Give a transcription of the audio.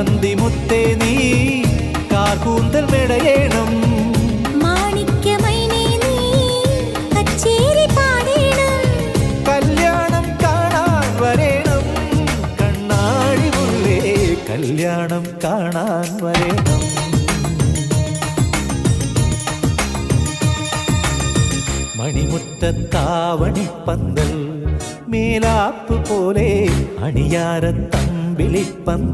കാളന്തിമുത്തേ നീ കാർകൂന്തൽ മെടയേണം മാണിക്യമൈനേ നീ കച്ചേരി പാടേണം കല്യാണം കാണാൻ വരേണം കണ്ണാടി മുല്ലേ കല്യാണം കാണാൻ വരേണം മണിമുറ്റത്താവണിപ്പന്തൽ മേലാപ്പ് പോലെ അണിയാരത്തമ്പിളിപ്പന്തൽ